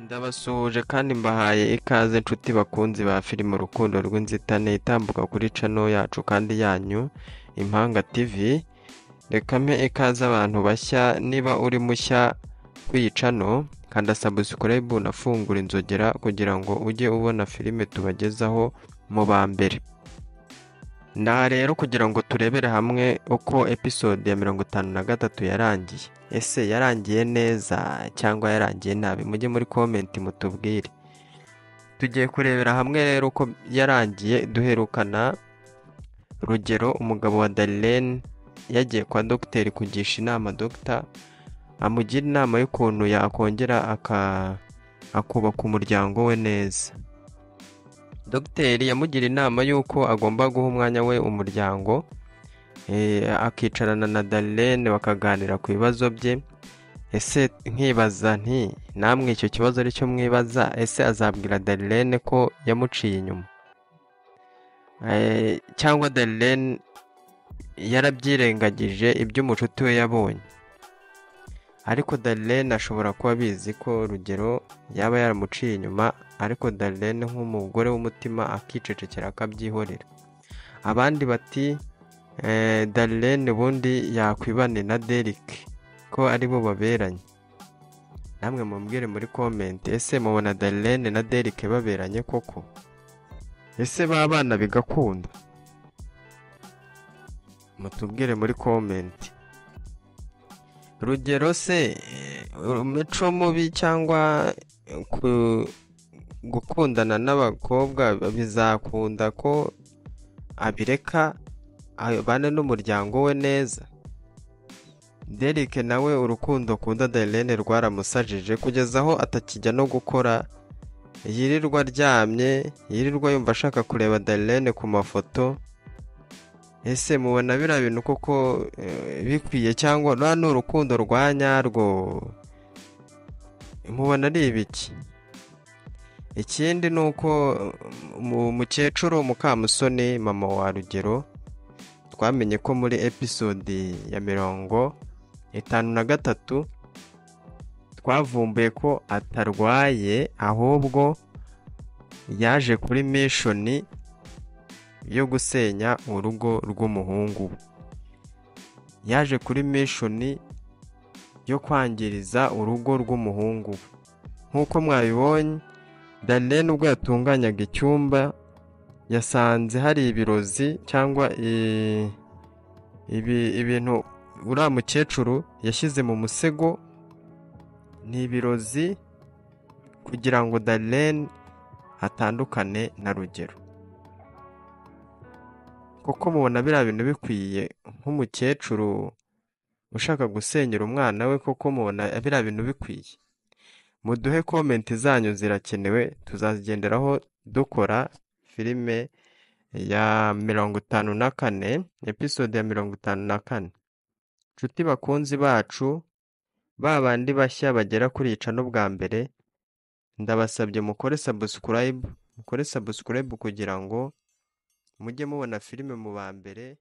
Ndabasuhuje kandi mbahaye ikaze nshuti bakunzi ba filime urukundo rw'inzitane itambuka kuri channel yacu kandi yanyu Impanga TV. Reka mpe ikaze abantu bashya, niba uri mushya kwiyi channel kanda subscribe unafungura inzogera kugira ngo ujye ubona filime tubagezaho mu ba mbere. Ndaha rero kugira ngo turebere hamwe uko episode ya 53 yarangiye. Ese yarangiye neza cyangwa yarangiye nabi? Mujye muri comment mutubwire. Tugiye kurebera hamwe rero uko yarangiye. Duherukana Rugero, umugabo wa Darlene, yagiye kwa dogiteri kugisha inama Dr. amugira inama y'ukuntu yakongera akubaka umuryango we neza. Dogiteri yamugira inama y'uko agomba guha umwanya we umuryango, akicarana na Darlene bakaganira ku bibazo bye. Ese nkibaza nti namwe icyo kibazo ari cyo mwibaza, ese azabwira Darlene ko yamuciye inyuma, cyangwa Darlene yarabyirengagije ibyo umucuti we yabonye? Ariko Darlene ashobora kuba abizi ko Rugero yaba yaramuciye inyuma, ariko Darlene nk'umugore w'umutima akicecekera akabyihorera. Abandi bati Darlene ubundi yakwibane na Derek ko ari bo baberanye. Namwe mumbwire muri comment, ese mubona Darlene na Derek baberanye koko? Ese babana bigakunda? Mutubwire muri comment. Rugero se umuco mubi cyangwa gukundana n'abakobwa bizakunda ko abireka abane n'umuryango we neza? Derek nawe urukundo akunda Darlene rwaramusajije kugeza aho atakijya no gukora, yirirwa aryamye, yirirwa yumva ashaka kureba Darlene ku mafoto. Ese mubona biriya bintu koko bikwiye, cyangwa ni urukundo rwa nyarwo? Mubona ari ibiki? Ikindi ni uko umukecuru Mukamusoni, mama wa Rugero, twamenye ko muri episode ya 53 twavumbuye ko atarwaye, ahubwo yaje kuri mission yo gusenya urugo rw'umuhungu. Yaje kuri mission yo kwangiriza urugo rw'umuhungu. Nk'uko mwabibonye, Darlene ubwo yatunganyaga icyumba yasanze hari ibirozi cyangwa ibintu uriya mukecuru yashyize mu musego. Ni ibirozi kugira ngo Darlene atandukane na Rugero. Kuko mubona biriya bintu bikwiye nk'umukecuru ushaka gusenyera umwana we? Koko mubona biriya bintu bikwiye? Muduhe comment zanyu, zirakenewe. Tuzazigenderaho dukora filime ya 54, episode ya 54. Nshuti bakunzi bacu, babandi bashya bagera kuri iyi channel bwa mbere, ndabasabye mukore subscribe kugira ngo mujye mubona filime mu ba mbere.